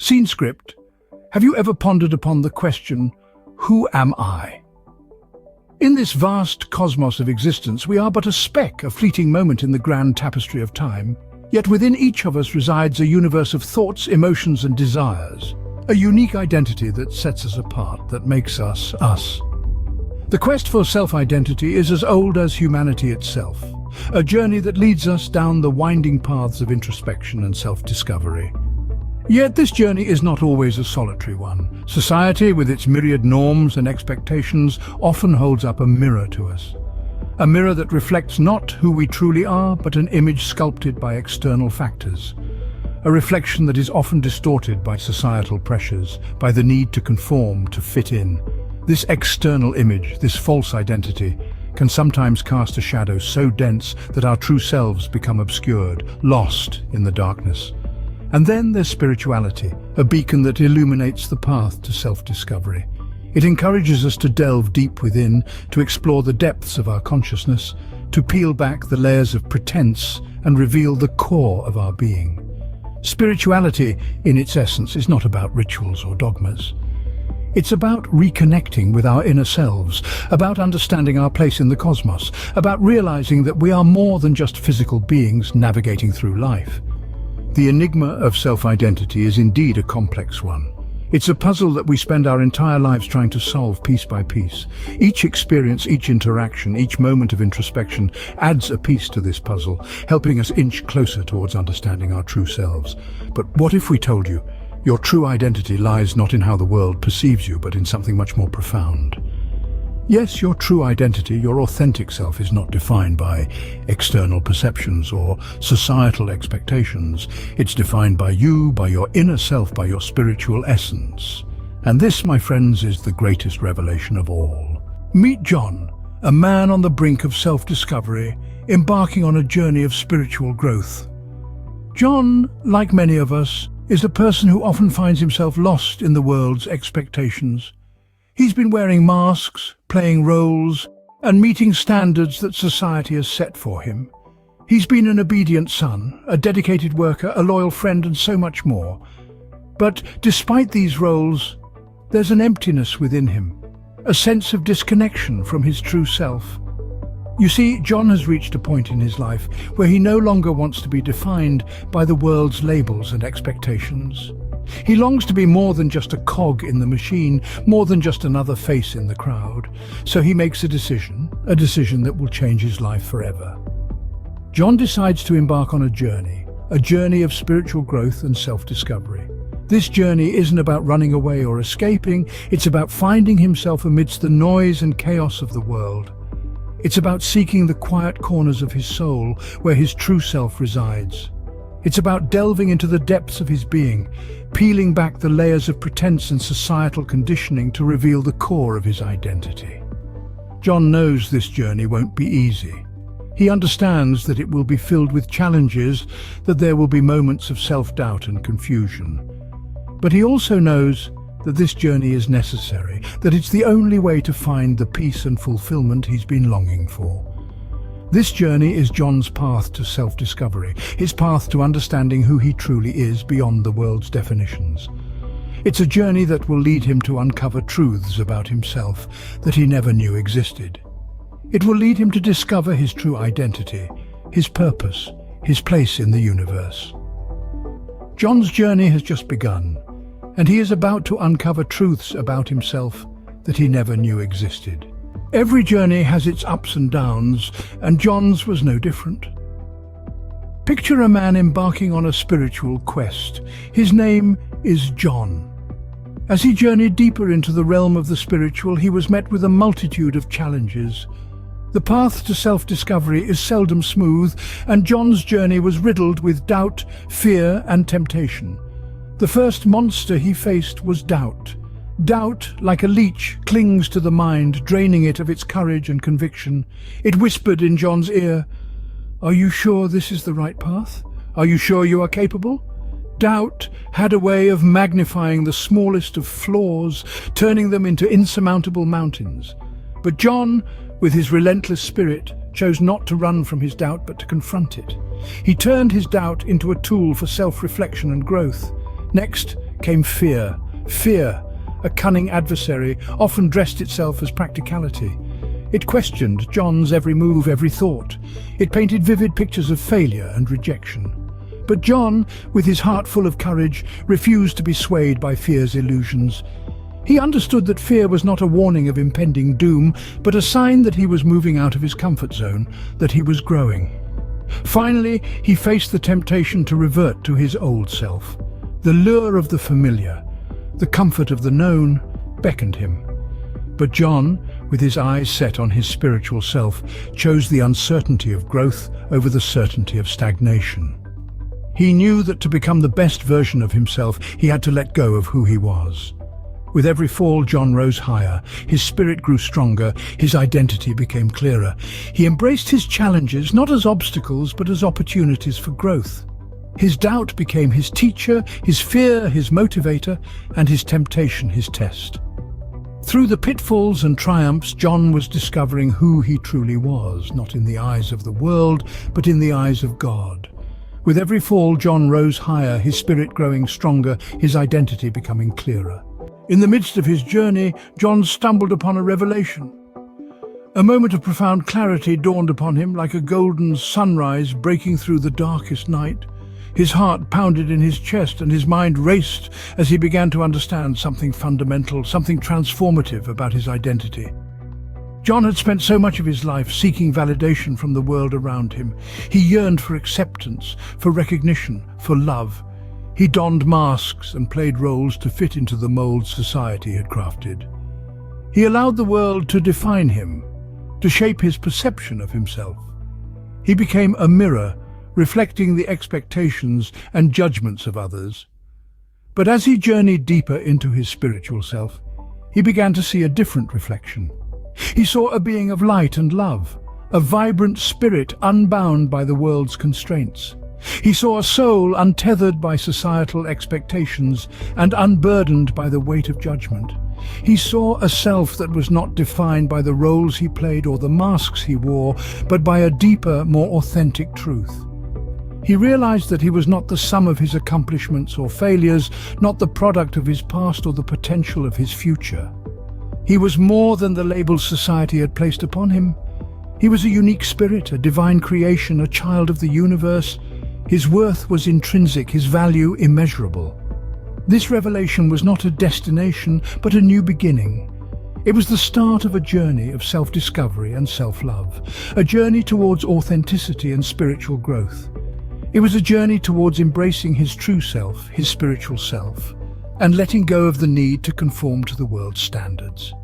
Scene script. Have you ever pondered upon the question, who am I? In this vast cosmos of existence, we are but a speck, a fleeting moment in the grand tapestry of time. Yet within each of us resides a universe of thoughts, emotions, and desires. A unique identity that sets us apart, that makes us us. The quest for self-identity is as old as humanity itself. A journey that leads us down the winding paths of introspection and self-discovery. Yet this journey is not always a solitary one. Society, with its myriad norms and expectations, often holds up a mirror to us. A mirror that reflects not who we truly are, but an image sculpted by external factors. A reflection that is often distorted by societal pressures, by the need to conform, to fit in. This external image, this false identity, can sometimes cast a shadow so dense that our true selves become obscured, lost in the darkness. And then there's spirituality, a beacon that illuminates the path to self-discovery. It encourages us to delve deep within, to explore the depths of our consciousness, to peel back the layers of pretense and reveal the core of our being. Spirituality, in its essence, is not about rituals or dogmas. It's about reconnecting with our inner selves, about understanding our place in the cosmos, about realizing that we are more than just physical beings navigating through life. The enigma of self-identity is indeed a complex one. It's a puzzle that we spend our entire lives trying to solve piece by piece. Each experience, each interaction, each moment of introspection adds a piece to this puzzle, helping us inch closer towards understanding our true selves. But what if we told you, your true identity lies not in how the world perceives you, but in something much more profound? Yes, your true identity, your authentic self, is not defined by external perceptions or societal expectations. It's defined by you, by your inner self, by your spiritual essence. And this, my friends, is the greatest revelation of all. Meet John, a man on the brink of self-discovery, embarking on a journey of spiritual growth. John, like many of us, is a person who often finds himself lost in the world's expectations. He's been wearing masks, playing roles, and meeting standards that society has set for him. He's been an obedient son, a dedicated worker, a loyal friend, and so much more. But despite these roles, there's an emptiness within him, a sense of disconnection from his true self. You see, John has reached a point in his life where he no longer wants to be defined by the world's labels and expectations. He longs to be more than just a cog in the machine, more than just another face in the crowd. So he makes a decision that will change his life forever. John decides to embark on a journey of spiritual growth and self-discovery. This journey isn't about running away or escaping, it's about finding himself amidst the noise and chaos of the world. It's about seeking the quiet corners of his soul, where his true self resides. It's about delving into the depths of his being, peeling back the layers of pretense and societal conditioning to reveal the core of his identity. John knows this journey won't be easy. He understands that it will be filled with challenges, that there will be moments of self-doubt and confusion. But he also knows that this journey is necessary, that it's the only way to find the peace and fulfillment he's been longing for. This journey is John's path to self-discovery, his path to understanding who he truly is beyond the world's definitions. It's a journey that will lead him to uncover truths about himself that he never knew existed. It will lead him to discover his true identity, his purpose, his place in the universe. John's journey has just begun, and he is about to uncover truths about himself that he never knew existed. Every journey has its ups and downs, and John's was no different. Picture a man embarking on a spiritual quest. His name is John. As he journeyed deeper into the realm of the spiritual, he was met with a multitude of challenges. The path to self-discovery is seldom smooth, and John's journey was riddled with doubt, fear, and temptation. The first monster he faced was doubt. Doubt, like a leech, clings to the mind, draining it of its courage and conviction. It whispered in John's ear, "Are you sure this is the right path? Are you sure you are capable?" Doubt had a way of magnifying the smallest of flaws, turning them into insurmountable mountains. But John, with his relentless spirit, chose not to run from his doubt but to confront it. He turned his doubt into a tool for self-reflection and growth. Next, came fear. Fear, a cunning adversary, often dressed itself as practicality. It questioned John's every move, every thought. It painted vivid pictures of failure and rejection. But John, with his heart full of courage, refused to be swayed by fear's illusions. He understood that fear was not a warning of impending doom, but a sign that he was moving out of his comfort zone, that he was growing. Finally, he faced the temptation to revert to his old self. The lure of the familiar, the comfort of the known, beckoned him. But John, with his eyes set on his spiritual self, chose the uncertainty of growth over the certainty of stagnation. He knew that to become the best version of himself, he had to let go of who he was. With every fall, John rose higher. His spirit grew stronger. His identity became clearer. He embraced his challenges not as obstacles, but as opportunities for growth. His doubt became his teacher, his fear his motivator, and his temptation his test. Through the pitfalls and triumphs, John was discovering who he truly was, not in the eyes of the world, but in the eyes of God. With every fall, John rose higher, his spirit growing stronger, his identity becoming clearer. In the midst of his journey, John stumbled upon a revelation. A moment of profound clarity dawned upon him like a golden sunrise breaking through the darkest night. His heart pounded in his chest and his mind raced as he began to understand something fundamental, something transformative about his identity. John had spent so much of his life seeking validation from the world around him. He yearned for acceptance, for recognition, for love. He donned masks and played roles to fit into the mold society had crafted. He allowed the world to define him, to shape his perception of himself. He became a mirror, reflecting the expectations and judgments of others. But as he journeyed deeper into his spiritual self, he began to see a different reflection. He saw a being of light and love, a vibrant spirit unbound by the world's constraints. He saw a soul untethered by societal expectations and unburdened by the weight of judgment. He saw a self that was not defined by the roles he played or the masks he wore, but by a deeper, more authentic truth. He realized that he was not the sum of his accomplishments or failures, not the product of his past or the potential of his future. He was more than the labels society had placed upon him. He was a unique spirit, a divine creation, a child of the universe. His worth was intrinsic, his value immeasurable. This revelation was not a destination, but a new beginning. It was the start of a journey of self-discovery and self-love, a journey towards authenticity and spiritual growth. It was a journey towards embracing his true self, his spiritual self, and letting go of the need to conform to the world's standards.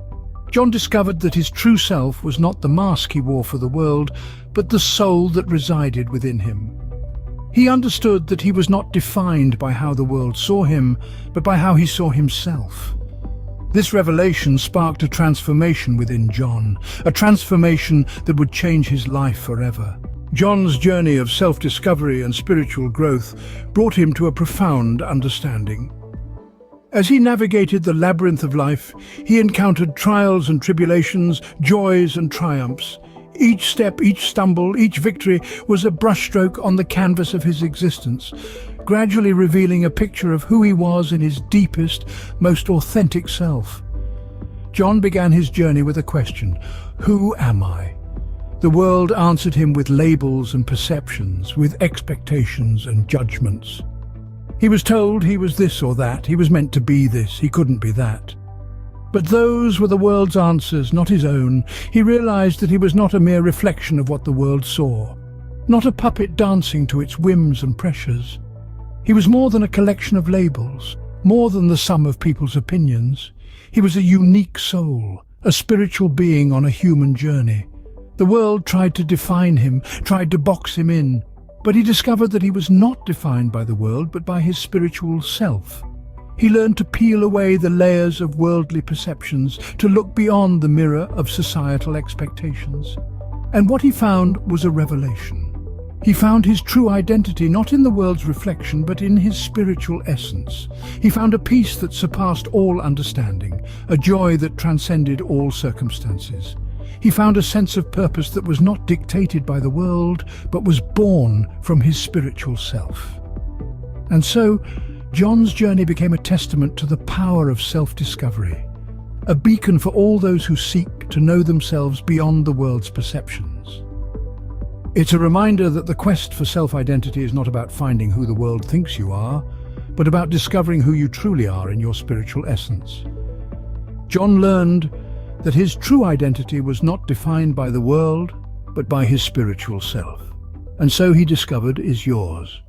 John discovered that his true self was not the mask he wore for the world, but the soul that resided within him. He understood that he was not defined by how the world saw him, but by how he saw himself. This revelation sparked a transformation within John, a transformation that would change his life forever. John's journey of self-discovery and spiritual growth brought him to a profound understanding. As he navigated the labyrinth of life, he encountered trials and tribulations, joys and triumphs. Each step, each stumble, each victory was a brushstroke on the canvas of his existence, gradually revealing a picture of who he was in his deepest, most authentic self. John began his journey with a question: who am I? The world answered him with labels and perceptions, with expectations and judgments. He was told he was this or that, he was meant to be this, he couldn't be that. But those were the world's answers, not his own. He realized that he was not a mere reflection of what the world saw, not a puppet dancing to its whims and pressures. He was more than a collection of labels, more than the sum of people's opinions. He was a unique soul, a spiritual being on a human journey. The world tried to define him, tried to box him in, but he discovered that he was not defined by the world, but by his spiritual self. He learned to peel away the layers of worldly perceptions, to look beyond the mirror of societal expectations. And what he found was a revelation. He found his true identity not in the world's reflection, but in his spiritual essence. He found a peace that surpassed all understanding, a joy that transcended all circumstances. He found a sense of purpose that was not dictated by the world, but was born from his spiritual self. And so, John's journey became a testament to the power of self-discovery, a beacon for all those who seek to know themselves beyond the world's perceptions. It's a reminder that the quest for self-identity is not about finding who the world thinks you are, but about discovering who you truly are in your spiritual essence. John learned that his true identity was not defined by the world, but by his spiritual self. And so he discovered is yours.